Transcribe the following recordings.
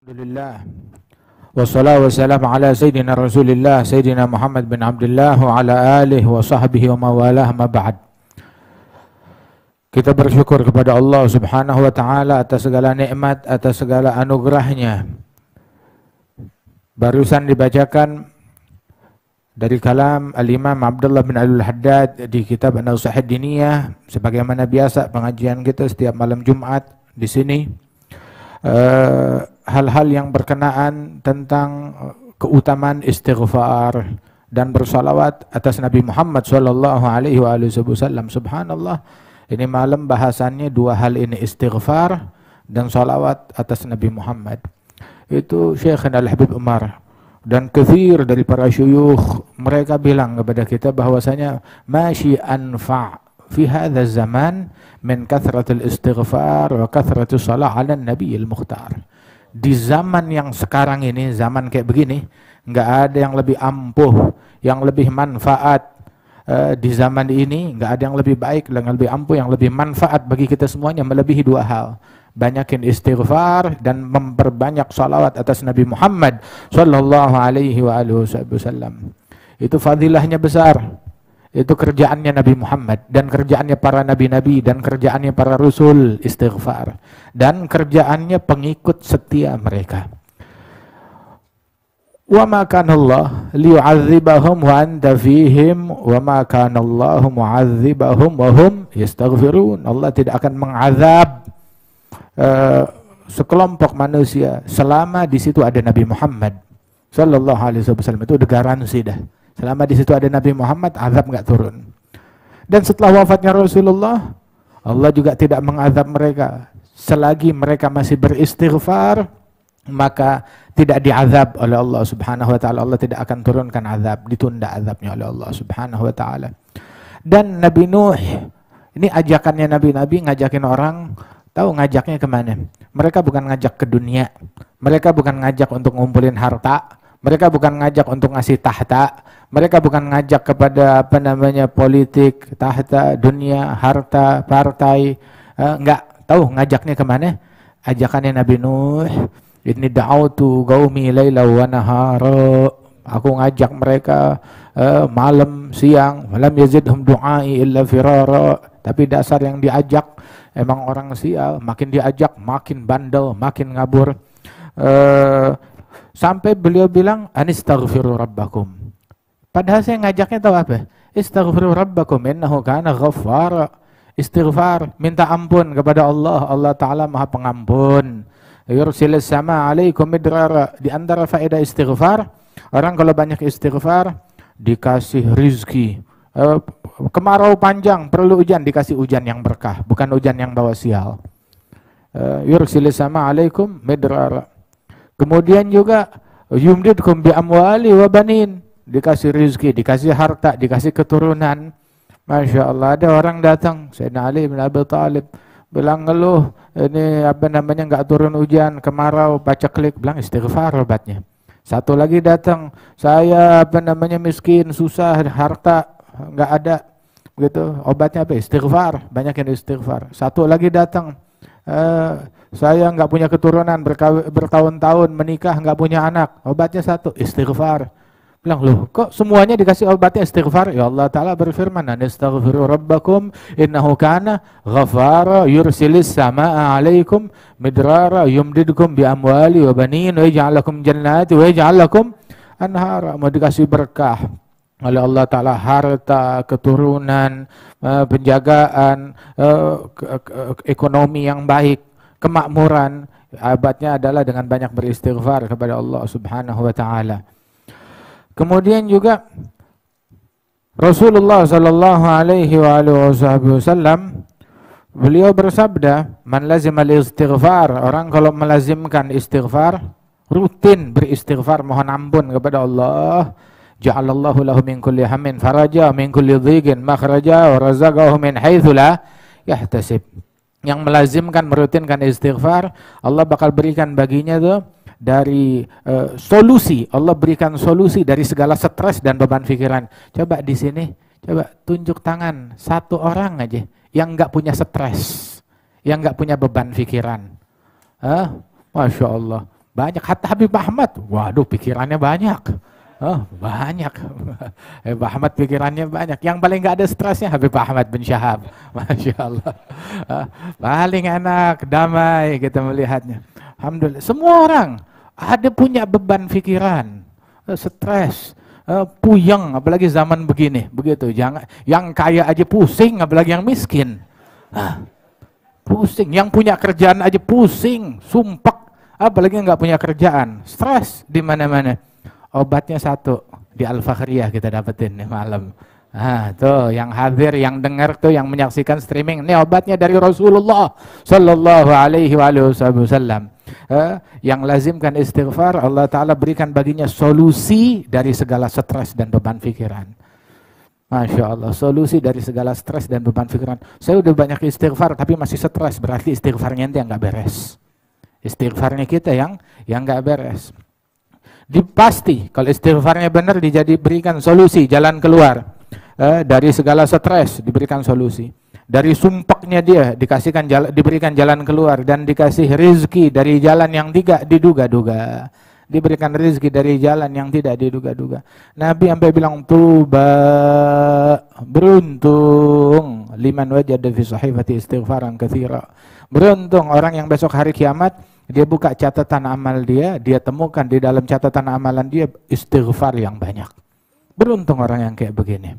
Alhamdulillah wassalatu wassalamu ala sayyidina Rasulillah Sayyidina Muhammad bin Abdullah wa ala alihi wa sahbihi wa mawalah ma ba'd. Kita bersyukur kepada Allah Subhanahu wa taala atas segala nikmat, atas segala anugerahnya. Barusan dibacakan dari kalam Al-Imam Abdullah bin Al-Haddad di kitab An-Nasihat Diniyah, sebagaimana biasa pengajian kita setiap malam Jumat di sini. Hal-hal yang berkenaan tentang keutamaan istighfar dan bersalawat atas Nabi Muhammad sallallahu alaihi wasallam. Subhanallah, ini malam bahasannya dua hal ini, istighfar dan salawat atas Nabi Muhammad. Itu Syekhana Al-Habib Umar dan kathir dari para syuyukh, mereka bilang kepada kita bahwasanya masyi anfa' fi hadha zaman min kathratil istighfar wa kathratis salah ala nabiyil mukhtar. Di zaman yang sekarang ini, zaman kayak begini, nggak ada yang lebih ampuh, yang lebih manfaat. Di zaman ini nggak ada yang lebih baik, yang lebih ampuh, yang lebih manfaat bagi kita semuanya melebihi dua hal: banyakin istighfar dan memperbanyak salawat atas Nabi Muhammad sallallahu alaihi wasallam. Itu fadilahnya besar. Itu kerjaannya Nabi Muhammad dan kerjaannya para nabi-nabi dan kerjaannya para rasul, istighfar, dan kerjaannya pengikut setia mereka. Wa ma kana Allah liyu'adzibahum wa anta fihim wa ma kana Allah mu'adzibahum wa hum yastaghfirun. Allah tidak akan mengazab sekelompok manusia selama di situ ada Nabi Muhammad sallallahu alaihi wasallam. Itu udah garansi dah. Selama di situ ada Nabi Muhammad, azab nggak turun. Dan setelah wafatnya Rasulullah, Allah juga tidak mengazab mereka. Selagi mereka masih beristighfar, maka tidak diazab oleh Allah Subhanahu wa taala. Allah tidak akan turunkan azab, ditunda azabnya oleh Allah Subhanahu wa taala. Dan Nabi Nuh, ini ajakannya nabi-nabi ngajakin orang, tahu ngajaknya kemana? Mereka bukan ngajak ke dunia, mereka bukan ngajak untuk ngumpulin harta, mereka bukan ngajak untuk ngasih tahta, mereka bukan ngajak kepada politik, tahta, dunia, harta, partai. Enggak, tahu ngajaknya kemana? Ajakannya Nabi Nuh, inni da'autu qaumi laila wa nahara. Aku ngajak mereka malam, siang, malam yazidhum du'ai illa firara. Tapi dasar yang diajak emang orang sial, makin diajak makin bandel, makin ngabur. Sampai beliau bilang anistaghfiru rabbakum. Padahal saya ngajaknya tahu apa? Istaghfiru rabbakum innahu kana ghaffara. Istighfar, minta ampun kepada Allah. Allah Ta'ala Maha Pengampun. Yursilis sama alaikum midrara. Di antara faedah istighfar, orang kalau banyak istighfar dikasih rizki. Kemarau panjang perlu hujan, dikasih hujan yang berkah, bukan hujan yang bawa sial. Yursilis sama alaikum midrara. Kemudian juga yumdidkum bi amwali wa banin, dikasih rizki, dikasih harta, dikasih keturunan. Masya Allah, ada orang datang, Sayyidina Ali bin Abi Thalib, bilang ngeluh, ini nggak turun hujan, kemarau, paceklik, bilang istighfar obatnya. Satu lagi datang, saya miskin, susah, harta nggak ada, begitu, obatnya apa? Istighfar, banyakin istighfar. Satu lagi datang, saya nggak punya keturunan, bertahun-tahun menikah nggak punya anak, obatnya satu, istighfar. Bilang, loh kok semuanya dikasih obatnya istighfar? Ya Allah Ta'ala berfirman, anistaghfiru rabbakum innahu kana ghafara yursilis sama'a alaikum midrara yumdidkum bi amwali wa banin wa yaj'al lakum jannati wa yaj'al lakum anhara. Mau dikasih berkah oleh Allah Ta'ala, harta, keturunan, penjagaan, ekonomi yang baik, kemakmuran. Obatnya adalah dengan banyak beristighfar kepada Allah Subhanahu wa Ta'ala. Kemudian juga Rasulullah sallallahu alaihi wasallam beliau bersabda, man lazimal istighfar, orang kalau melazimkan istighfar, rutin beristighfar, mohon ampun kepada Allah, ja'alallahu lahu min kulli hammin faraja, min kulli dhiqin makhraja, wa razaqahu min haitsu la yahtasib. Yang melazimkan, merutinkan istighfar, Allah bakal berikan baginya tuh dari solusi. Allah berikan solusi dari segala stres dan beban pikiran. Coba di sini, coba tunjuk tangan satu orang aja yang nggak punya stres, yang nggak punya beban pikiran. Masya Allah. Banyak. Hatta Habib Ahmad, waduh pikirannya banyak. Oh, banyak. Habib Ahmad pikirannya banyak. Yang paling nggak ada stresnya Habib Ahmad bin Syahab. Masya Allah. Paling enak, damai kita melihatnya. Alhamdulillah. Semua orang ada punya beban pikiran, stres, puyeng, apalagi zaman begini. Begitu. Jangan yang kaya aja pusing, apalagi yang miskin. Pusing. Yang punya kerjaan aja pusing, sumpek. Apalagi nggak punya kerjaan, stres di mana-mana. Obatnya satu, di Al-Fakhriyah kita dapetin nih malam. Tuh yang hadir, yang dengar tuh, yang menyaksikan streaming, ini obatnya dari Rasulullah Sallallahu Alaihi Wasallam. Yang lazimkan istighfar, Allah Ta'ala berikan baginya solusi dari segala stres dan beban pikiran. Masya Allah, solusi dari segala stres dan beban pikiran. Saya udah banyak istighfar tapi masih stres, berarti istighfarnya ente yang nggak beres. Istighfarnya kita yang nggak beres. Pasti kalau istighfarnya benar diberikan solusi, jalan keluar dari segala stres, diberikan solusi. Dari sumpeknya dia diberikan jalan keluar, dan dikasih rezeki dari jalan yang tidak diduga-duga. Diberikan rezeki dari jalan yang tidak diduga-duga. Nabi sampai bilang tuba, beruntung liman wajada fi sahifati istighfaran katsira. Beruntung orang yang besok hari kiamat dia buka catatan amal dia temukan di dalam catatan amalan dia istighfar yang banyak. Beruntung orang yang kayak begini.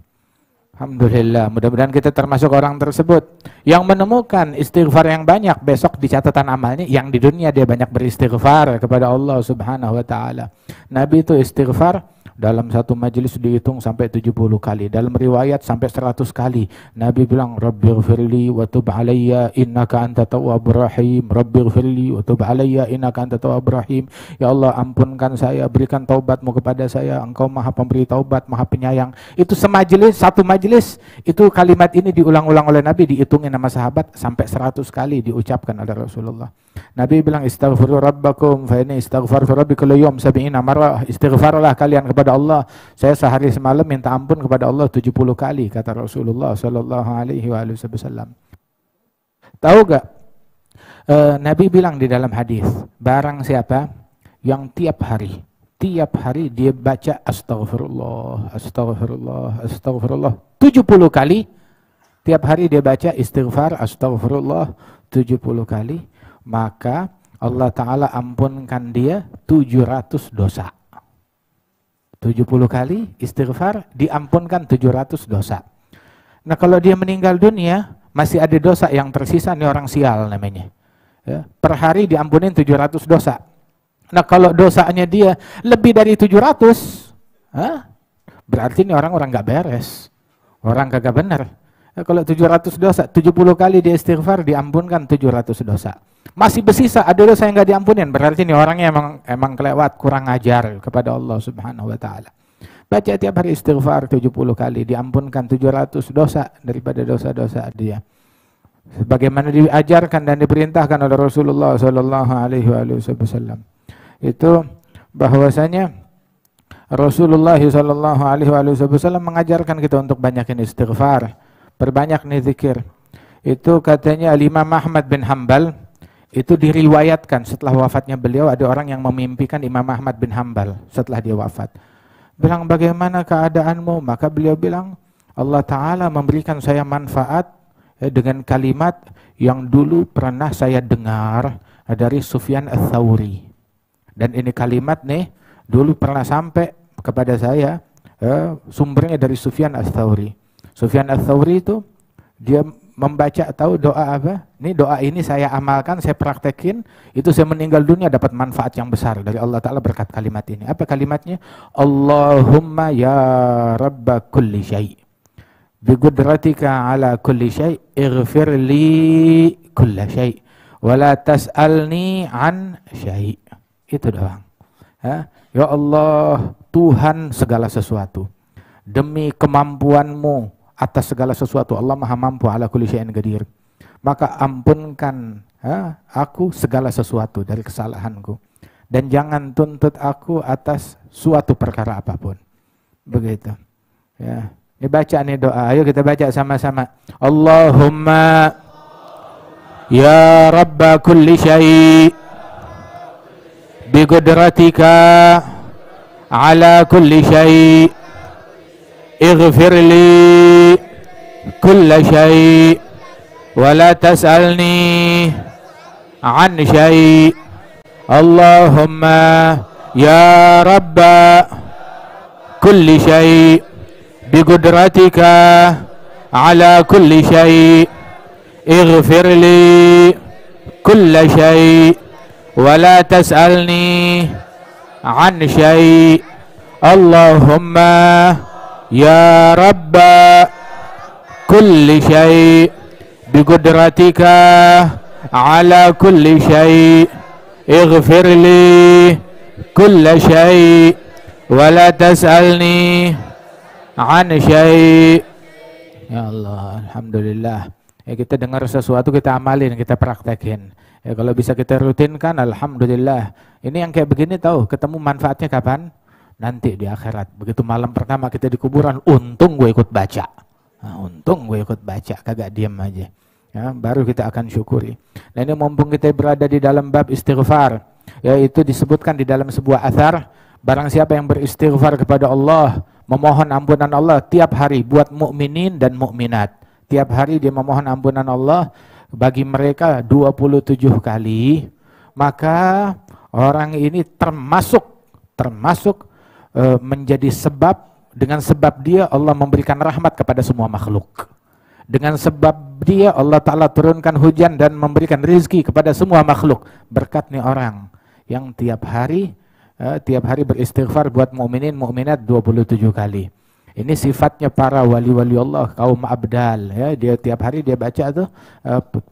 Alhamdulillah, mudah-mudahan kita termasuk orang tersebut yang menemukan istighfar yang banyak besok di catatan amalnya, yang di dunia dia banyak beristighfar kepada Allah Subhanahu wa taala. Nabi itu istighfar dalam satu majelis dihitung sampai 70 kali, dalam riwayat sampai 100 kali. Nabi bilang rabbighfirli wa tub alayya innaka anta tawwabur rahim, rabbighfirli wa tub alayya innaka anta tawwabur rahim. Ya Allah, ampunkan saya, berikan taubatmu kepada saya, engkau maha pemberi taubat, maha penyayang. Itu satu majelis itu kalimat ini diulang-ulang oleh Nabi, dihitungin sama sahabat sampai 100 kali diucapkan oleh Rasulullah. Nabi bilang istaghfiru rabbakum fa inni istaghfartu rabbi kullu yawm 70 marrah. Istighfarlah kalian kepada Allah. Saya sehari semalam minta ampun kepada Allah 70 kali, kata Rasulullah sallallahu alaihi wasallam. Tahu gak? Nabi bilang di dalam hadis, barang siapa yang tiap hari dia baca astagfirullah, astagfirullah, astagfirullah 70 kali, tiap hari dia baca istighfar astagfirullah 70 kali, maka Allah Ta'ala ampunkan dia 700 dosa. 70 kali istighfar diampunkan 700 dosa. Nah kalau dia meninggal dunia masih ada dosa yang tersisa, nih orang sial namanya. Ya, per hari diampunin 700 dosa. Nah kalau dosanya dia lebih dari 700, berarti ini orang gak beres, orang kagak benar. Nah, kalau 700 dosa, 70 kali dia istighfar diampunkan 700 dosa. Masih bersisa ada dosa yang gak diampunin, berarti ini orangnya emang kelewat, kurang ajar kepada Allah Subhanahu wa taala. Baca tiap hari istighfar 70 kali diampunkan 700 dosa daripada dosa-dosa dia. Sebagaimana diajarkan dan diperintahkan oleh Rasulullah sallallahu alaihi wasallam. Itu bahwasanya Rasulullah sallallahu alaihi wasallam mengajarkan kita untuk banyakin istighfar, perbanyak nih zikir. Itu katanya Imam Ahmad bin Hanbal, itu diriwayatkan setelah wafatnya beliau ada orang yang memimpikan Imam Ahmad bin Hanbal setelah dia wafat. Bilang, bagaimana keadaanmu? Maka beliau bilang, Allah Ta'ala memberikan saya manfaat dengan kalimat yang dulu pernah saya dengar dari Sufyan Ats-Tsauri. Dan ini kalimat nih dulu pernah sampai kepada saya, sumbernya dari Sufyan Ats-Tsauri. Sufyan Ats-Tsauri itu dia membaca, tahu doa apa? Ini doa ini saya amalkan, saya praktekin, itu saya meninggal dunia dapat manfaat yang besar dari Allah Ta'ala berkat kalimat ini. Apa kalimatnya? Allahumma ya rabba kulli syai' bigudratika ala kulli syai' ighfir li kulla syai' wala tas'alni an syai'. Itu doang. Ya Allah, Tuhan segala sesuatu, demi kemampuanmu atas segala sesuatu, Allah maha mampu ala kulli syai'in qadir, maka ampunkan aku segala sesuatu dari kesalahanku, dan jangan tuntut aku atas suatu perkara apapun. Begitu ya. Ini baca nih doa, ayo kita baca sama-sama. Allahumma ya rabba kulli syai' بقدرتك على كل شيء اغفر لي كل شيء ولا تسألني عن شيء اللهم يا رب كل شيء بقدرتك على كل شيء اغفر لي كل شيء ولا تسألني عن شيء اللهم يا رب كل شيء بقدرتك على كل شيء اغفر لي كل شيء ولا تسألني عن شيء. Ya Allah, alhamdulillah. Ya, kita dengar sesuatu, kita amalin, kita praktekin. Ya, kalau bisa kita rutinkan, alhamdulillah. Ini yang kayak begini tahu, ketemu manfaatnya kapan? Nanti di akhirat. Begitu malam pertama kita di kuburan, untung gue ikut baca. Nah, untung gue ikut baca, kagak diam aja. Ya, baru kita akan syukuri. Nah, ini mumpung kita berada di dalam bab istighfar, yaitu disebutkan di dalam sebuah athar, barang siapa yang beristighfar kepada Allah, memohon ampunan Allah tiap hari buat mukminin dan mukminat. Tiap hari dia memohon ampunan Allah bagi mereka 27 kali, maka orang ini termasuk menjadi sebab, dengan sebab dia Allah memberikan rahmat kepada semua makhluk. Dengan sebab dia Allah Ta'ala turunkan hujan dan memberikan rizki kepada semua makhluk. Berkat nih orang yang tiap hari beristighfar buat mukminin mukminat 27 kali. Ini sifatnya para wali-wali Allah, kaum abdal, ya. Dia tiap hari dia baca tuh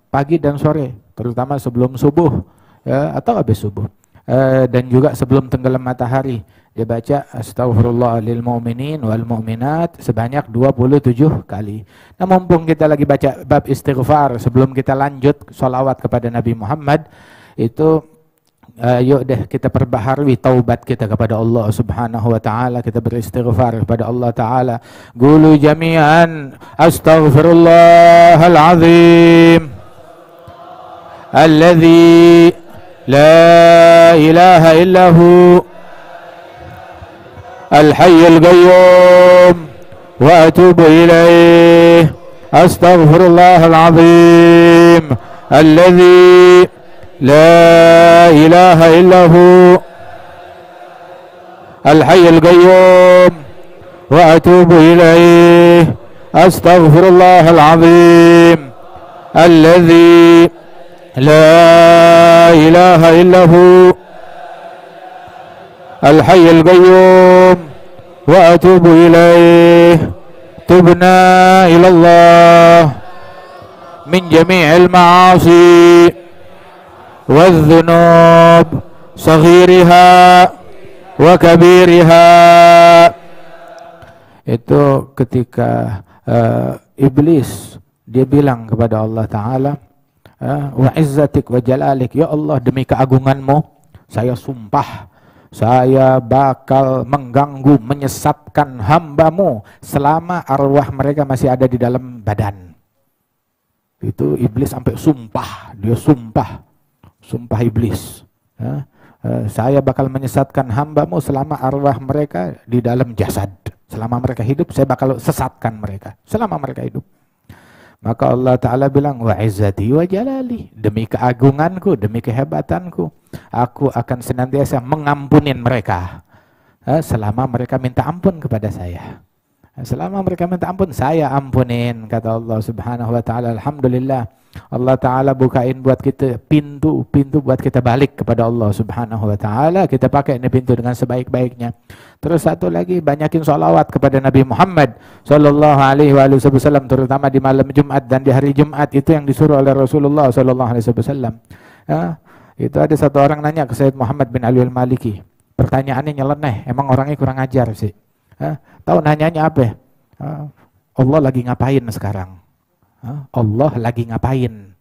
pagi dan sore, terutama sebelum subuh, ya, atau habis subuh, dan juga sebelum tenggelam matahari. Dia baca astaghfirullah lil mu'minin wal mu'minat sebanyak 27 kali. Nah, mumpung kita lagi baca bab istighfar, sebelum kita lanjut sholawat kepada Nabi Muhammad, itu yuk deh kita perbaharui taubat kita kepada Allah Subhanahu wa taala, kita beristighfar kepada Allah taala. Qulu jami'an astaghfirullahal azim alladzi la ilaha illahu al-hayyul qayyum wa atubu ilaih. Astaghfirullahal azim alladzi لا إله إلا هو الحي القيوم وأتوب إليه أستغفر الله العظيم الذي لا إله إلا هو الحي القيوم وأتوب إليه تبنا إلى الله من جميع المعاصي والذنوب صغيرها وكبيرها. Itu ketika iblis dia bilang kepada Allah Ta'ala, wa izzatik wa jalalik, ya Allah demi keagunganmu saya sumpah saya bakal mengganggu, menyesatkan hambamu selama arwah mereka masih ada di dalam badan. Itu iblis sampai sumpah, dia sumpah iblis, saya bakal menyesatkan hambamu selama arwah mereka di dalam jasad. Selama mereka hidup saya bakal sesatkan mereka selama mereka hidup. Maka Allah Ta'ala bilang, wa izzati wa jalali, demi keagunganku, demi kehebatanku, aku akan senantiasa mengampunin mereka selama mereka minta ampun kepada saya. Selama mereka minta ampun, saya ampunin, kata Allah Subhanahu wa Ta'ala. Alhamdulillah, Allah Ta'ala bukain buat kita pintu buat kita balik kepada Allah Subhanahu wa Ta'ala. Kita pakai ini pintu dengan sebaik-baiknya. Terus satu lagi, banyakin sholawat kepada Nabi Muhammad Sallallahu Alaihi Wasallam, terutama di malam Jumat dan di hari Jumat. Itu yang disuruh oleh Rasulullah Sallallahu Alaihi Wasallam. Itu ada satu orang nanya ke Sayyid Muhammad bin Ali al-Maliki, pertanyaannya nyeleneh, emang orangnya kurang ajar sih. Tahu nanyanya apa? Allah lagi ngapain sekarang? Allah lagi ngapain?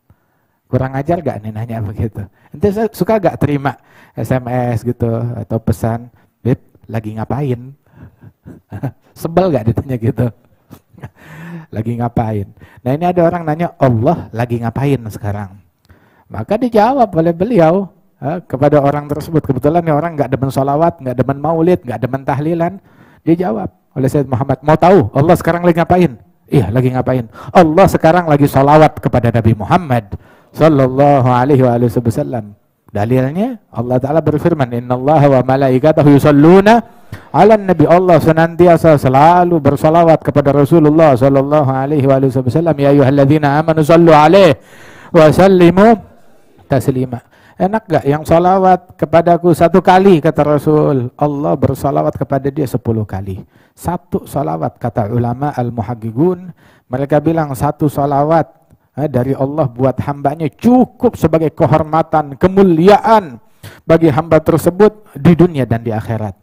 Kurang ajar gak nih nanya begitu? Nanti saya suka gak terima SMS gitu atau pesan, Beb, lagi ngapain? Sebel gak ditanya gitu? Lagi ngapain? Nah, ini ada orang nanya, Allah lagi ngapain sekarang? Maka dijawab oleh beliau, kepada orang tersebut. Kebetulan nih orang nggak demen sholawat, nggak demen maulid, nggak demen tahlilan. Dia jawab oleh Sayyid Muhammad, mau tahu Allah sekarang lagi ngapain? Iya, lagi ngapain? Allah sekarang lagi sholawat kepada Nabi Muhammad sallallahu alaihi wasallam. Dalilnya Allah Ta'ala berfirman, innallaha wa malaikatahu yusalluna ala nabi. Allah senantiasa selalu bersalawat kepada Rasulullah sallallahu alaihi wasallam. Ya ayyuhalladzina amanu sallu alaihi wa sallimu taslima. Enak gak yang salawat kepadaku 1 kali, kata Rasul, Allah bersalawat kepada dia 10 kali. 1 salawat, kata ulama al-muhaqqiqun, mereka bilang 1 salawat dari Allah buat hambanya cukup sebagai kehormatan, kemuliaan bagi hamba tersebut di dunia dan di akhirat.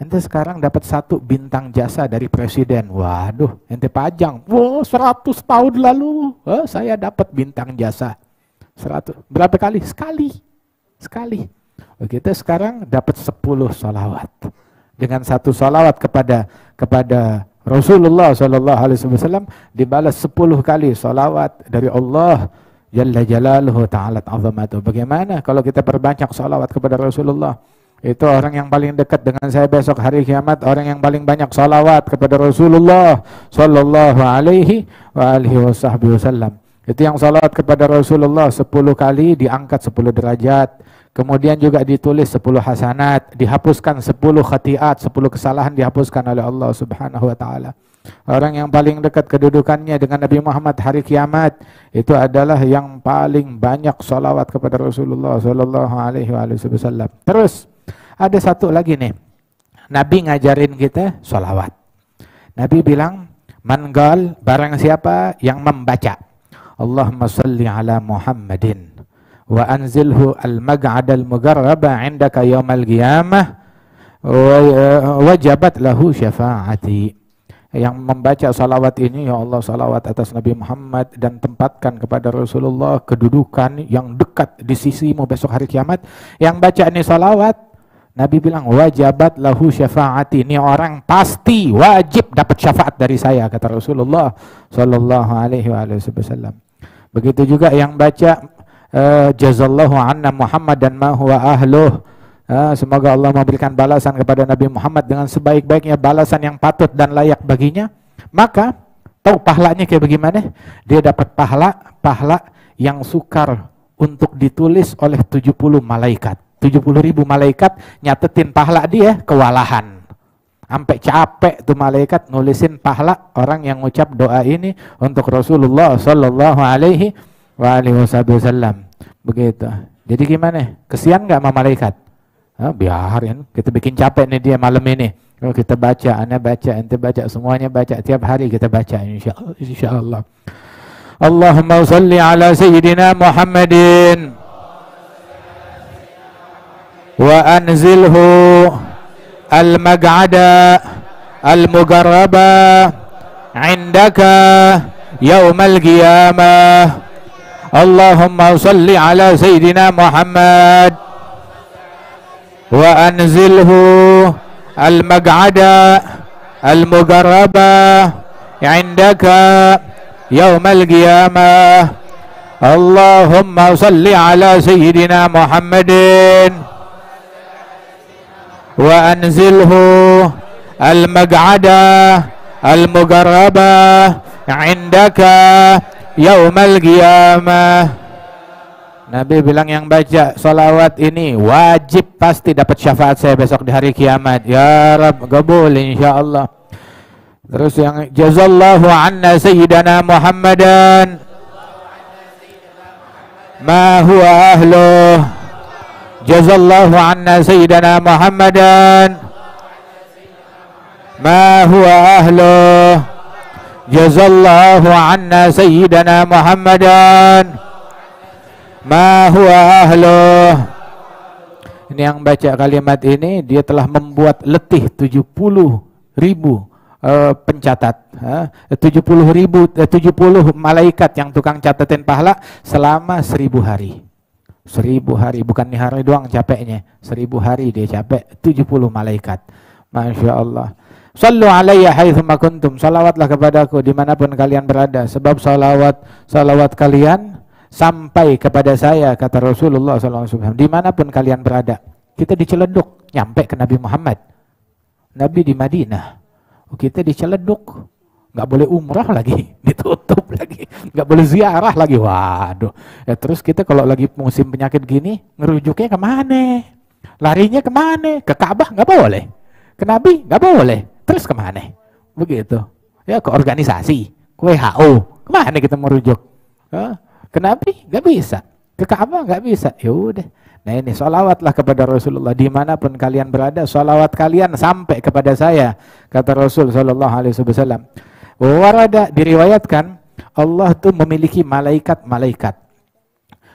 Ente sekarang dapat 1 bintang jasa dari presiden. Waduh, ente pajang. Wow, 100 tahun lalu saya dapat bintang jasa. 100. Berapa kali? Sekali. Kita sekarang dapat 10 salawat. Dengan 1 salawat kepada Rasulullah sallallahu alaihi wasallam dibalas 10 kali salawat dari Allah jalla jalaluhu ta'ala azamatuh. Bagaimana kalau kita perbanyak salawat kepada Rasulullah? Itu orang yang paling dekat dengan saya besok hari kiamat, orang yang paling banyak salawat kepada Rasulullah sallallahu alaihi wasallam. Itu yang salawat kepada Rasulullah 10 kali diangkat 10 derajat. Kemudian juga ditulis 10 hasanat, dihapuskan 10 khati'at, 10 kesalahan dihapuskan oleh Allah Subhanahu wa taala. Orang yang paling dekat kedudukannya dengan Nabi Muhammad hari kiamat itu adalah yang paling banyak salawat kepada Rasulullah sallallahu alaihi wasallam. Terus ada 1 lagi nih. Nabi ngajarin kita salawat. Nabi bilang, "Man qal, barang siapa yang membaca Allahumma salli ala Muhammadin wa anzilhu al-mag'ad al-mugarraba 'indaka yaumal qiyamah wajabat lahu syafa'ati." Yang membaca salawat ini, ya Allah salawat atas Nabi Muhammad dan tempatkan kepada Rasulullah kedudukan yang dekat di sisimu besok hari kiamat. Yang baca ini salawat, Nabi bilang wajabat lahu syafa'ati. Ini orang pasti wajib dapat syafaat dari saya, kata Rasulullah sallallahu alaihi wasallam. Begitu juga yang baca jazallahu anna Muhammad dan ma huwa ahluh. Semoga Allah memberikan balasan kepada Nabi Muhammad dengan sebaik-baiknya balasan yang patut dan layak baginya. Maka tahu pahalanya kayak bagaimana? Dia dapat pahala yang sukar untuk ditulis oleh 70 malaikat. 70.000 malaikat nyatetin pahala dia kewalahan. Sampai capek tuh malaikat nulisin pahala orang yang ngucap doa ini untuk Rasulullah sallallahu alaihi wasallam. Begitu. Jadi gimana? Kesian nggak sama malaikat? Biarin, kita bikin capek nih dia malam ini. Kalau kita baca, anda baca, ente baca, semuanya baca, tiap hari kita baca insyaallah. Allahumma salli ala sayyidina Muhammadin wa anzilhu al-mag'ada al-mugarraba 'indaka yaumal qiyamah. Allahumma salli ala sayyidina Muhammad wa anzilhu al-mag'ada al-mugarraba 'indaka yaumal qiyamah. Allahumma salli ala sayyidina Muhammadin wa anzilhu al-mag'ada al-mugarraba 'indaka yaumal qiyamah. Nabi bilang yang baca salawat ini wajib pasti dapat syafaat saya besok di hari kiamat. Ya Rabb, qabul insyaallah. Terus yang jazallahu anna sayyidana Muhammadan ma huwa ahluh. Jazallahu anna sayyidana Muhammadan ma huwa ahluh. Jazallahu anna sayyidana Muhammadan ma huwa ahluh. Ini yang baca kalimat ini dia telah membuat letih 70.000 pencatat, 70 malaikat yang tukang catatin pahala selama 1000 hari. 1000 hari, bukan nih hari doang capeknya, 1000 hari dia capek, 70 malaikat. Masya Allah. Sallu alayya haitsuma kuntum. Salawatlah kepadaku dimanapun kalian berada. Sebab salawat kalian sampai kepada saya, kata Rasulullah SAW, dimanapun kalian berada. Kita diceleduk, nyampe ke Nabi Muhammad. Nabi di Madinah. Kita diceleduk, nggak boleh umrah lagi, ditutup lagi, nggak boleh ziarah lagi. Waduh. Ya, terus kita kalau lagi musim penyakit gini, ngerujuknya kemana? Larinya kemana? Ke Ka'bah nggak boleh, ke Nabi nggak boleh. Terus kemana? Begitu. Ya ke organisasi, ke WHO. Kemana kita merujuk? Ke Nabi nggak bisa, ke Ka'bah nggak bisa. Ya udah. Nah ini sholawatlah kepada Rasulullah dimanapun kalian berada, sholawat kalian sampai kepada saya, kata Rasul Sallallahu Alaihi Wasallam. Warada, diriwayatkan Allah tuh memiliki malaikat-malaikat.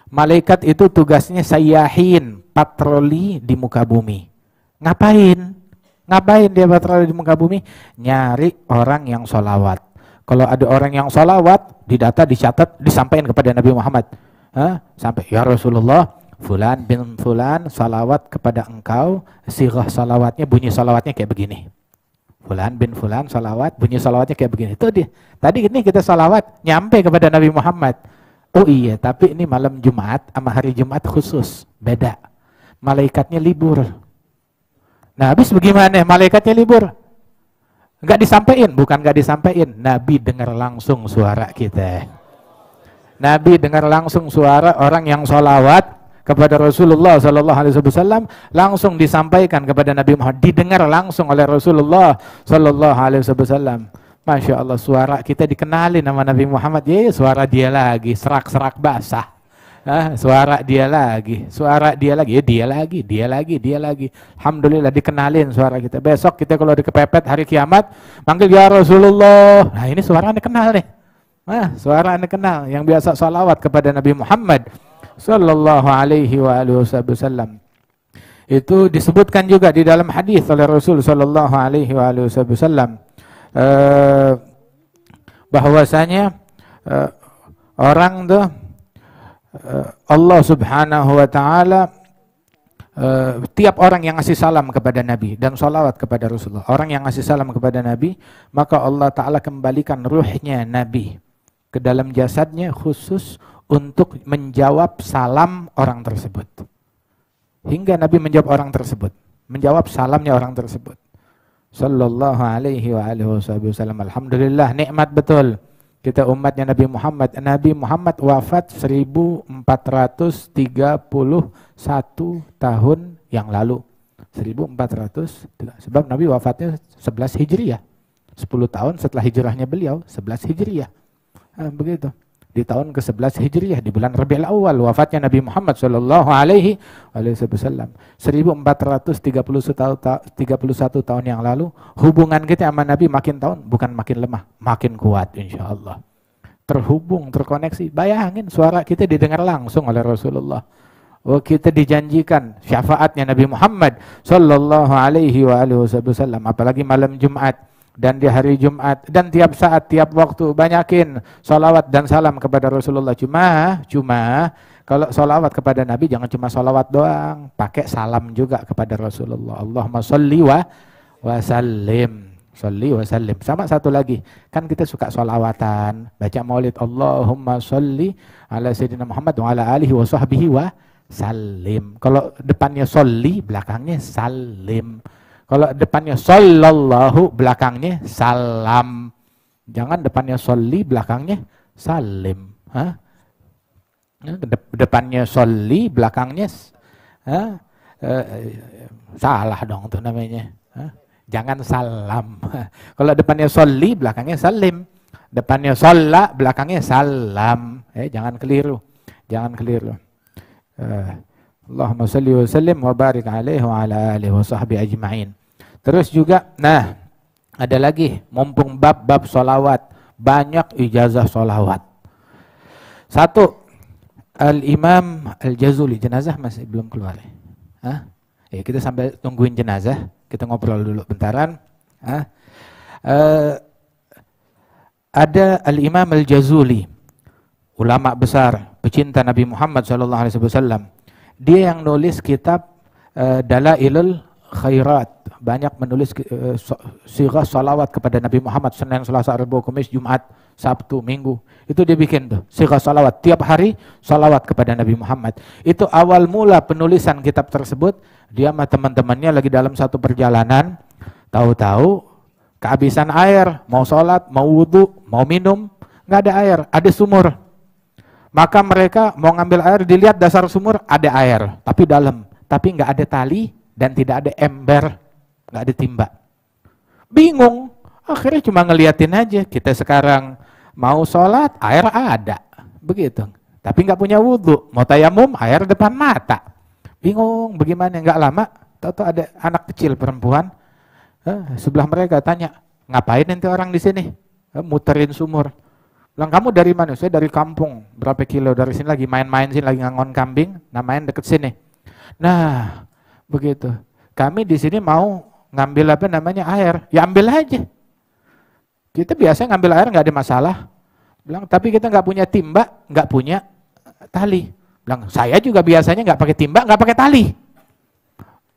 Malaikat itu tugasnya sayyahin, patroli di muka bumi. Ngapain? Ngapain dia patroli di muka bumi? Nyari orang yang sholawat. Kalau ada orang yang sholawat, didata, dicatat, disampaikan kepada Nabi Muhammad. Sampai, ya Rasulullah, Fulan bin Fulan salawat kepada engkau, sirah salawatnya, bunyi salawatnya kayak begini. Fulan bin Fulan salawat, bunyi salawatnya kayak begini. Itu dia. Tadi ini kita salawat, nyampe kepada Nabi Muhammad. Oh iya, tapi ini malam Jumat sama hari Jumat khusus, beda. Malaikatnya libur. Nah habis bagaimana? Malaikatnya libur. Enggak disampaikan, bukan enggak disampaikan. Nabi dengar langsung suara kita. Nabi dengar langsung suara orang yang salawat kepada Rasulullah Sallallahu Alaihi Wasallam, langsung disampaikan kepada Nabi Muhammad, didengar langsung oleh Rasulullah Sallallahu Alaihi Wasallam. Masya Allah, suara kita dikenalin sama Nabi Muhammad. Ya, suara dia lagi, serak-serak basah. Suara dia lagi, ya dia lagi. Alhamdulillah dikenalin suara kita. Besok kita kalau dikepepet hari kiamat, manggil ya Rasulullah. Nah ini suara Anda kenal nih. Suara Anda kenal, yang biasa salawat kepada Nabi Muhammad Sallallahu Alaihi Wasallam. Itu disebutkan juga di dalam hadis oleh Rasul Sallallahu Alaihi Wasallam bahwasanya orang tuh Allah Subhanahu Wa Taala tiap orang yang ngasih salam kepada Nabi dan salawat kepada Rasulullah, orang yang ngasih salam kepada Nabi, maka Allah Taala kembalikan ruhnya Nabi ke dalam jasadnya khusus untuk menjawab salam orang tersebut. Hingga Nabi menjawab orang tersebut, menjawab salamnya orang tersebut. Sallallahu alaihi wasallam. Alhamdulillah, nikmat betul. Kita umatnya Nabi Muhammad. Nabi Muhammad wafat 1431 tahun yang lalu. 1400, sebab Nabi wafatnya 11 Hijriah. 10 tahun setelah hijrahnya beliau, 11 Hijriah. Begitu. Di tahun ke-11 Hijriah, di bulan Rabiul Awal, wafatnya Nabi Muhammad Sallallahu Alaihi Wasallam. 1431 tahun yang lalu, hubungan kita sama Nabi makin tahun, bukan makin lemah, makin kuat insya Allah. Terhubung, terkoneksi. Bayangin suara kita didengar langsung oleh Rasulullah. Kita dijanjikan syafaatnya Nabi Muhammad Sallallahu Alaihi Wasallam, apalagi malam Jumat. Dan di hari Jumat, dan tiap saat, tiap waktu, banyakin salawat dan salam kepada Rasulullah. Cuma kalau salawat kepada Nabi jangan cuma salawat doang, pakai salam juga kepada Rasulullah. Allahumma sholli wa sallim. Sholli wa sallim. Sama satu lagi, kan kita suka salawatan, baca maulid, Allahumma sholli ala sayyidina Muhammad wa ala alihi wa sahbihi wa sallim. Kalau depannya sholli, belakangnya salim. Kalau depannya sallallahu, belakangnya salam. Jangan depannya sholli, belakangnya salim. Depannya sholli, belakangnya salah dong tuh namanya. Jangan salam. Kalau depannya sholli, belakangnya salim. Depannya sholla, belakangnya salam. Jangan keliru. Jangan keliru. Allahumma sholli wa sallim wa barik alaihi wa ala alihi wa sahbihi ajma'in. Terus juga, nah ada lagi, mumpung bab-bab sholawat, banyak ijazah sholawat. Satu, Al-Imam Al-Jazuli, jenazah masih belum keluar. Ya, kita sambil tungguin jenazah, kita ngobrol dulu bentaran. Ada Al-Imam Al-Jazuli, ulama besar, pecinta Nabi Muhammad SAW. Dia yang nulis kitab Dalailul Khairat, banyak menulis sirah salawat kepada Nabi Muhammad Senin, Selasa, Rabu, Kamis, Jumat, Sabtu, Minggu. Itu dia bikin tuh, sirah salawat. Tiap hari salawat kepada Nabi Muhammad. Itu awal mula penulisan kitab tersebut. Dia sama teman-temannya lagi dalam satu perjalanan. Tahu-tahu kehabisan air. Mau sholat, mau wudhu, mau minum. Nggak ada air, ada sumur. Maka mereka mau ngambil air, dilihat dasar sumur ada air, tapi dalam. Tapi nggak ada tali dan tidak ada ember, nggak ada timba. Bingung, akhirnya cuma ngeliatin aja. Kita sekarang mau sholat, air ada, begitu. Tapi nggak punya wudhu, mau tayamum, air depan mata. Bingung, bagaimana? Nggak lama, tahu-tahu ada anak kecil perempuan, sebelah mereka tanya, ngapain nanti orang di sini? Muterin sumur. Bilang, kamu dari mana? Saya dari kampung, berapa kilo dari sini, lagi main-main sini, lagi ngangon kambing, namanya deket sini. Nah, begitu. Kami di sini mau ngambil apa namanya air, ya ambil aja. Kita biasanya ngambil air nggak ada masalah. Bilang, tapi kita nggak punya timba, nggak punya tali. Bilang, saya juga biasanya nggak pakai timba, nggak pakai tali.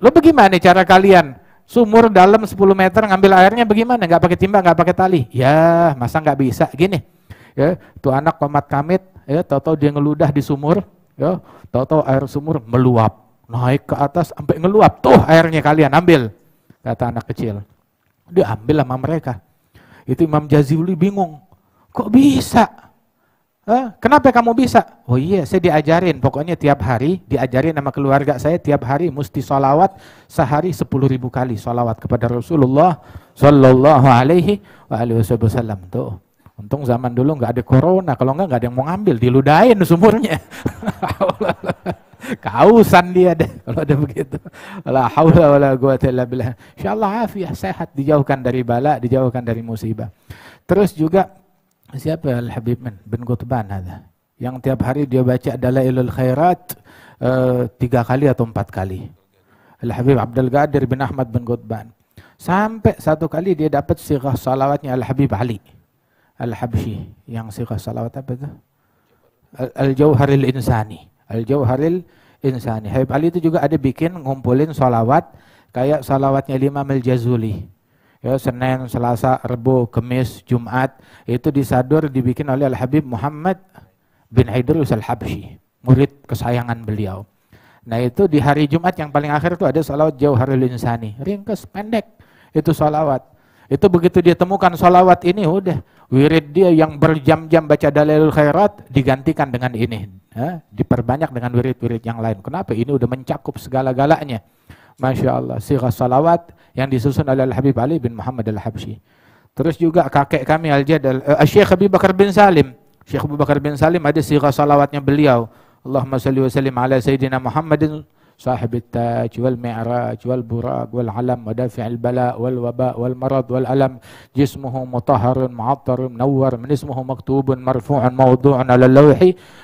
Lo bagaimana cara kalian? Sumur dalam 10 meter ngambil airnya bagaimana? Nggak pakai timba, nggak pakai tali. Ya, masa nggak bisa? Gini. Ya, tuh anak komat kamit, ya, tahu-tahu dia ngeludah di sumur, ya, tahu-tahu air sumur meluap, naik ke atas sampai ngeluap, tuh airnya kalian ambil, kata anak kecil. Dia ambil sama mereka. Itu Imam Jazuli bingung, kok bisa? Kenapa kamu bisa? Oh iya, saya diajarin, pokoknya tiap hari diajarin sama keluarga saya, tiap hari mesti sholawat sehari 10.000 kali sholawat kepada Rasulullah Sallallahu Alaihi Wasallam. Tuh. Untung zaman dulu nggak ada corona, kalau nggak ada yang mau ngambil, diludahin sumurnya. Kausan dia deh kalau ada begitu. La haula wala quwata illa billah. Insyaallah afiah, sehat, dijauhkan dari bala, dijauhkan dari musibah. Terus juga siapa Al-Habib bin Qutban ada, yang tiap hari dia baca Dalailul Khairat 3 kali atau 4 kali. Al-Habib Abdul Qadir bin Ahmad bin Qutban. Sampai satu kali dia dapat sirah salawatnya Al-Habib Ali Al-Habsyi, yang sirah salawat apa itu? Al-Jauharil Insani. Al-Jauharil Insani. Habib Ali itu juga ada bikin ngumpulin salawat kayak salawatnya Imam Al-Jazuli. Ya, Senin, Selasa, Rabu, Kamis, Jumat, itu disadur dibikin oleh Al-Habib Muhammad bin Idrus Al-Habsyi, murid kesayangan beliau. Nah, itu di hari Jumat yang paling akhir itu ada salawat Jauharil Insani. Ringkas, pendek. Itu salawat. Itu begitu dia temukan salawat ini, udah wirid dia yang berjam-jam baca Dalailul Khairat digantikan dengan ini, diperbanyak dengan wirid-wirid yang lain. Kenapa? Ini udah mencakup segala-galanya. Masya Allah, sirah salawat yang disusun oleh Al-Habib Ali bin Muhammad Al-Habsyi. Terus juga kakek kami Syekh Abu Bakar bin Salim. Syekh Abu Bakar bin Salim ada sirah salawatnya beliau. Allahumma salli wa sallim ala Sayyidina Muhammadin صاحب التاج والمعراج والبراق والعلم ودافع البلاء والوباء والمرض والألم جسمه مطهر معطر منور من اسمه مكتوب مرفوع موضوع على اللوح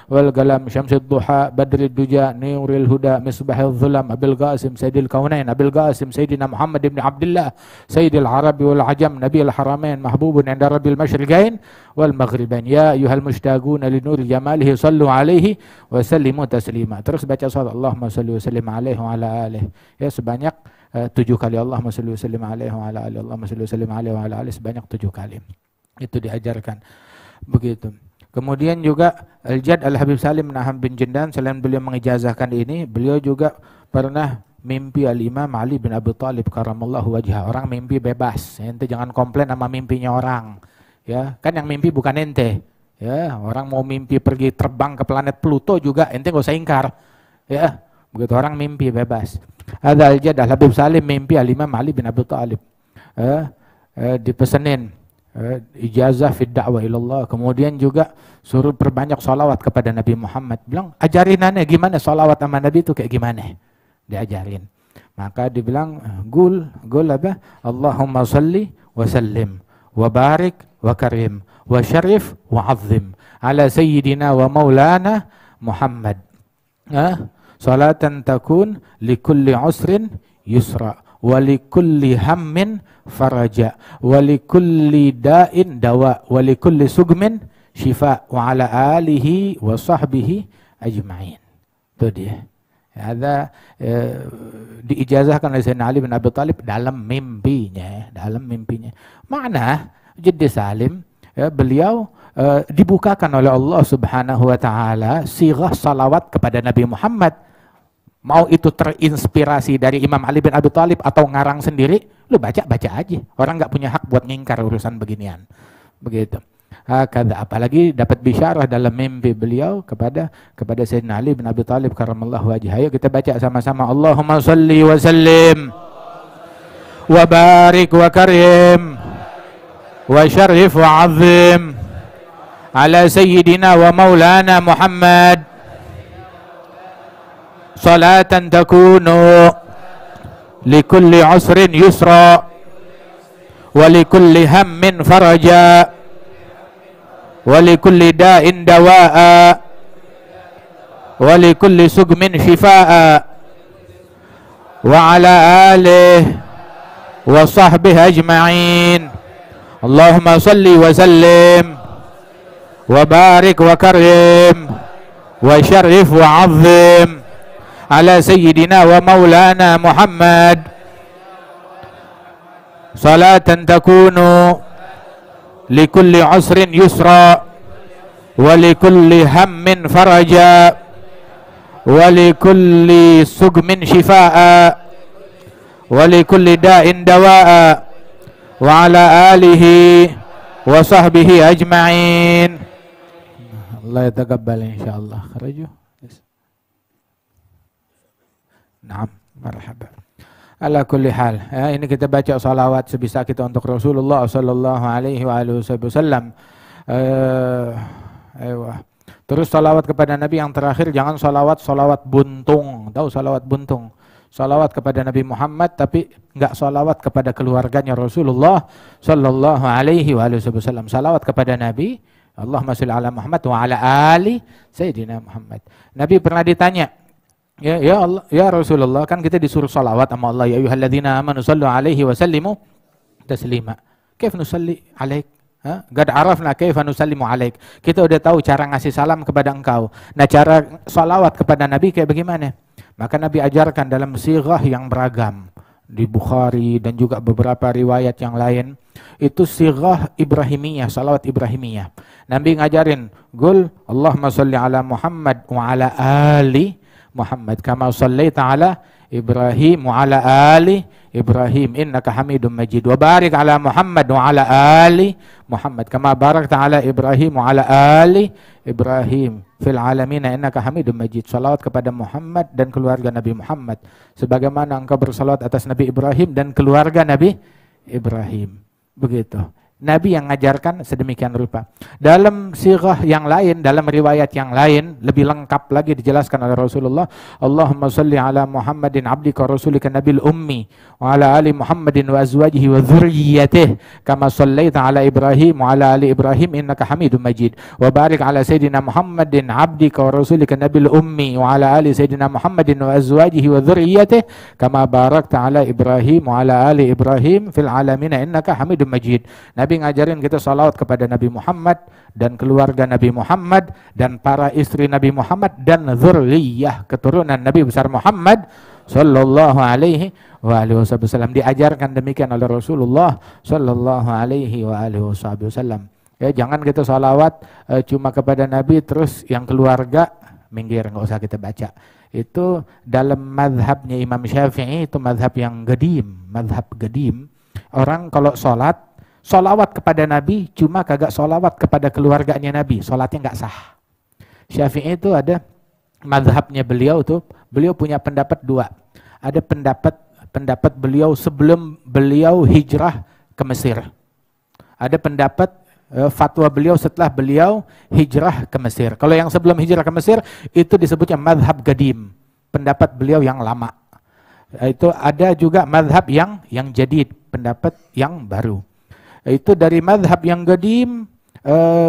والقلم شمس الضحى بدر الدجى نور الهدى مصباح الظلم أبي القاسم سيد الكونين أبي القاسم سيدنا محمد بن عبد الله سيد العرب والعجم نبي الحرمين محبوب عند رب المشرقين والمغربين يا أيها المشتاقون لنور جماله صلوا عليه وسلموا تسليما. Terus baca salat Allahumma salli wa sallim alaihi wa ala alihi, ya sebanyak 7 kali Allahumma salli wa sallim alaihi wa ala alihi, Allahumma salli wa sallim alaihi wa ala alihi, sebanyak 7 kali. Itu diajarkan begitu. Kemudian juga Al-Jad Al-Habib Salim Naham bin Jindan, selain beliau mengijazahkan ini, beliau juga pernah mimpi Al-Imam Ali bin Abi Thalib karamallahu wajhah. Orang mimpi bebas, ente jangan komplain sama mimpinya orang. Ya, kan yang mimpi bukan ente. Ya, orang mau mimpi pergi terbang ke planet Pluto juga ente gak usah ingkar. Ya, begitu orang mimpi bebas. Ada Al-Jad Al-Habib Salim mimpi Al-Imam Ali bin Abi Thalib. Dipesenin ijazah fid da'wah ilallah. Kemudian juga suruh perbanyak salawat kepada Nabi Muhammad. Bilang, ajarin aneh gimana salawat sama Nabi itu kayak gimana. Diajarin. Maka dibilang, gul apa? Allahumma salli wa sallim wa barik wa karim wa syarif wa azim ala sayyidina wa maulana Muhammad. Salatan takun likulli usrin yusra wa likulli hammin faraja wa likulli da'in dawa wa likulli sugmin syifa wa ala alihi wa sahbihi ajma'in. Itu dia. Ada diijazahkan oleh Sayyidina Ali bin Abi Thalib dalam mimpinya, Mana Jiddi Salim, beliau dibukakan oleh Allah Subhanahu wa taala sirah salawat kepada Nabi Muhammad. Mau itu terinspirasi dari Imam Ali bin Abi Thalib atau ngarang sendiri, lu baca aja. Orang nggak punya hak buat ngingkar urusan beginian. Begitu. Apalagi dapat bisyarah dalam mimpi beliau kepada Sayyidina Ali bin Abi Thalib karramallahu wajhah. Ayo kita baca sama-sama. Allahumma salli wa sallim wa barik wa karim wa syarif wa azim ala sayyidina wa maulana Muhammad salatan takunu likulli usrin yusra wa likulli hammin faraja ولكل داء دواء ولكل سقم شفاء وعلى آله وصحبه أجمعين اللهم صل وسلم وبارك وكرم وشرف وعظم على سيدنا ومولانا محمد صلاة تكون likulli usrin yusra wa likulli hammin faraja wa likulli sugmin shifaa wa likulli da'in dawaa wa ala alihi wa sahbihi ajma'in. Allah yataqabbal insyaallah. Kharaju. Naam, marhaban. Ala kulli hal, ya, ini kita baca salawat sebisa kita untuk Rasulullah sallallahu alaihi wasallam. Terus salawat kepada Nabi yang terakhir, jangan salawat buntung. Tahu salawat buntung? Salawat kepada Nabi Muhammad tapi enggak salawat kepada keluarganya Rasulullah sallallahu alaihi wasallam. Salawat kepada Nabi, Allahumma shalli ala Muhammad wa ala ali sayyidina Muhammad. Nabi pernah ditanya, Ya Allah, ya Rasulullah, kan kita disuruh salawat sama Allah, ya ayyuhalladzina amanu sallu alaihi wa sallimu taslima. Kaif nusalli alaik? Qad arafna kaifa nusallimu alaik. Kita udah tahu cara ngasih salam kepada engkau. Nah, cara salawat kepada Nabi kayak bagaimana? Maka Nabi ajarkan dalam sighah yang beragam. Di Bukhari dan juga beberapa riwayat yang lain. Itu sighah Ibrahimiyah, salawat Ibrahimiyah. Nabi ngajarin, Qul Allahumma salli ala Muhammad wa ala ali Muhammad kama sallaita ala Ibrahim wa ala ali Ibrahim innaka Hamidum Majid wa barik ala Muhammad wa ala ali Muhammad kama barakta ala Ibrahim wa ala ali Ibrahim fil alamin innaka Hamidum Majid. Salawat kepada Muhammad dan keluarga Nabi Muhammad sebagaimana engkau bersalawat atas Nabi Ibrahim dan keluarga Nabi Ibrahim. Begitu. Nabi yang mengajarkan sedemikian rupa. Dalam sighah yang lain, dalam riwayat yang lain, lebih lengkap lagi dijelaskan oleh Rasulullah. Allahumma salli ala Muhammadin abdika rasulika nabil ummi wa ala ali Muhammadin wa azwajihi wa dhurriyyatihi kama sallaita ala Ibrahim wa ala ali Ibrahim innaka Hamidum Majid. Wa barik ala Sayyidina Muhammadin abdika wa rasulika nabil ummi wa ala ali Sayyidina Muhammadin wa azwajihi wa dhurriyyatihi kama barakta ala Ibrahim wa ala ali Ibrahim fil alamin innaka Hamidum Majid. Nabi ngajarin kita salawat kepada Nabi Muhammad dan keluarga Nabi Muhammad dan para istri Nabi Muhammad dan dzurriyyah keturunan Nabi besar Muhammad sallallahu alaihi wasallam. Diajarkan demikian oleh Rasulullah sallallahu alaihi wasallam. Ya, jangan kita salawat cuma kepada Nabi terus yang keluarga minggir, nggak usah kita baca. Itu dalam mazhabnya Imam Syafi'i, itu mazhab yang mazhab gedim. Orang kalau solawat kepada Nabi, cuma kagak solawat kepada keluarganya Nabi, solatnya nggak sah. Syafi'i itu ada mazhabnya beliau tuh, beliau punya pendapat dua. Ada pendapat beliau sebelum beliau hijrah ke Mesir. Ada pendapat fatwa beliau setelah beliau hijrah ke Mesir. Kalau yang sebelum hijrah ke Mesir itu disebutnya mazhab gadim, pendapat beliau yang lama. Itu ada juga mazhab yang jadid, pendapat yang baru. Itu dari mazhab yang gadim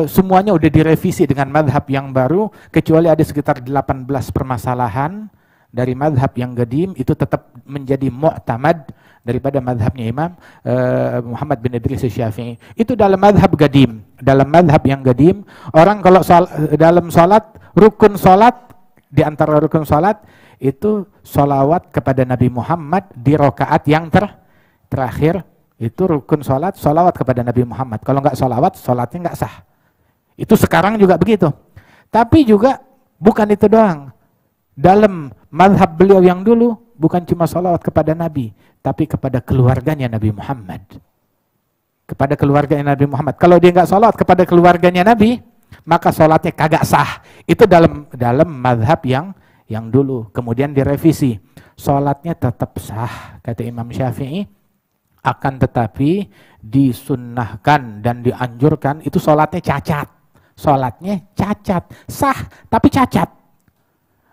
semuanya udah direvisi dengan mazhab yang baru, kecuali ada sekitar 18 permasalahan dari mazhab yang gadim itu tetap menjadi mu'tamad daripada mazhabnya Imam Muhammad bin Idris Syafi'i. Itu dalam mazhab gadim. Dalam mazhab yang gadim, orang kalau dalam salat, rukun salat, di antara rukun salat itu sholawat kepada Nabi Muhammad di rakaat yang terakhir. Itu rukun sholat, sholawat kepada Nabi Muhammad. Kalau nggak sholawat, sholatnya nggak sah. Itu sekarang juga begitu. Tapi juga bukan itu doang. Dalam mazhab beliau yang dulu, bukan cuma sholawat kepada Nabi, tapi kepada keluarganya Nabi Muhammad. Kepada keluarganya Nabi Muhammad. Kalau dia nggak sholawat kepada keluarganya Nabi, maka sholatnya kagak sah. Itu dalam mazhab yang dulu. Kemudian direvisi. Sholatnya tetap sah, kata Imam Syafi'i. Akan tetapi disunnahkan dan dianjurkan itu sholatnya cacat. Sholatnya cacat. Sah, tapi cacat.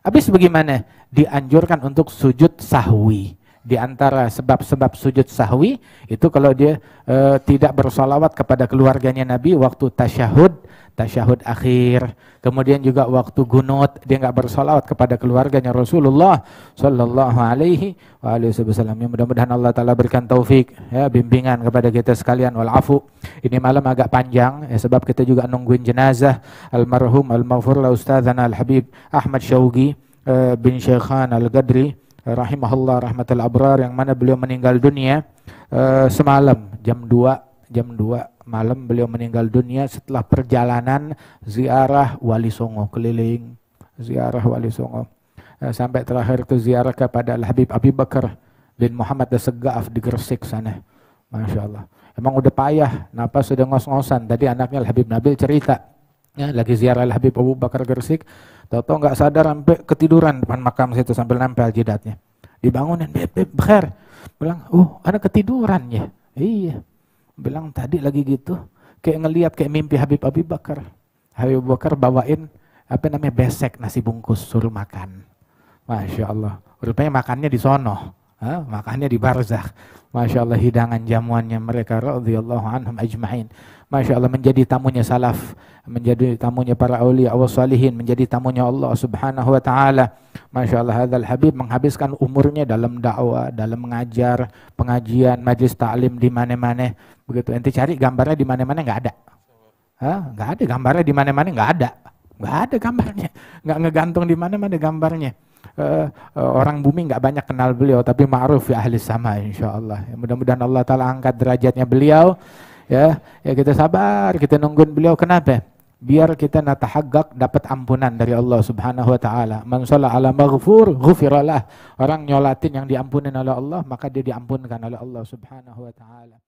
Habis bagaimana? Dianjurkan untuk sujud sahwi. Di antara sebab-sebab sujud sahwi itu kalau dia tidak bersolawat kepada keluarganya Nabi waktu tasyahud akhir, kemudian juga waktu gunut dia nggak bersolawat kepada keluarganya Rasulullah Sallallahu Alaihi Wasallam. Mudah-mudahan Allah Taala berikan taufik, ya, bimbingan kepada kita sekalian. Walafu. Ini malam agak panjang, ya, sebab kita juga nungguin jenazah almarhum al-maghfurlah Ustadzana Al-Habib Ahmad Syauqi bin Syekhan Al-Gadri rahimahullah rahmatul abrar, yang mana beliau meninggal dunia semalam jam 2 malam. Beliau meninggal dunia setelah perjalanan ziarah Wali Songo, keliling ziarah Wali Songo, sampai terakhir itu ziarah kepada Al-Habib Abi Bakar bin Muhammad As-Segaf di Gresik sana. Masya Allah, emang udah payah, napas sudah ngos-ngosan. Tadi anaknya Al-Habib Nabil cerita, ya, lagi ziarah Al-Habib Abu Bakar Gresik, tahu-tahu nggak sadar sampai ketiduran depan makam situ sambil nempel jidatnya. Dibangunin, beb, bekher. Bilang, anak ketiduran ya. Iya. Bilang tadi lagi gitu, kayak ngelihat kayak mimpi Habib Abi Bakar. Habib Abu Bakar bawain besek nasi bungkus, suruh makan. Masya Allah. Rupanya makannya di sono, makannya di barzakh. Masya Allah, hidangan jamuannya mereka radhiyallahu anhum ajma'in. Masya Allah, menjadi tamunya salaf, menjadi tamunya para aulia wa salihin, menjadi tamunya Allah Subhanahu wa taala. Masya Allah, hadzal habib menghabiskan umurnya dalam dakwah, dalam mengajar, pengajian, majlis ta'lim di mana-mana. Begitu ente cari gambarnya di mana-mana nggak ada. Nggak ada gambarnya di mana-mana, nggak ada gambarnya. Nggak ngegantung di mana-mana gambarnya. Orang bumi nggak banyak kenal beliau, tapi ma'ruf ya ahli sama, insyaallah. Mudah-mudahan Allah Ta'ala angkat derajatnya beliau. Ya kita sabar, kita nungguin beliau. Kenapa? Biar kita natahaggaq dapat ampunan dari Allah Subhanahu wa taala. Man shalla ala maghfur ghufiralah. Orang nyolatin yang diampunin oleh Allah, maka dia diampunkan oleh Allah Subhanahu wa taala.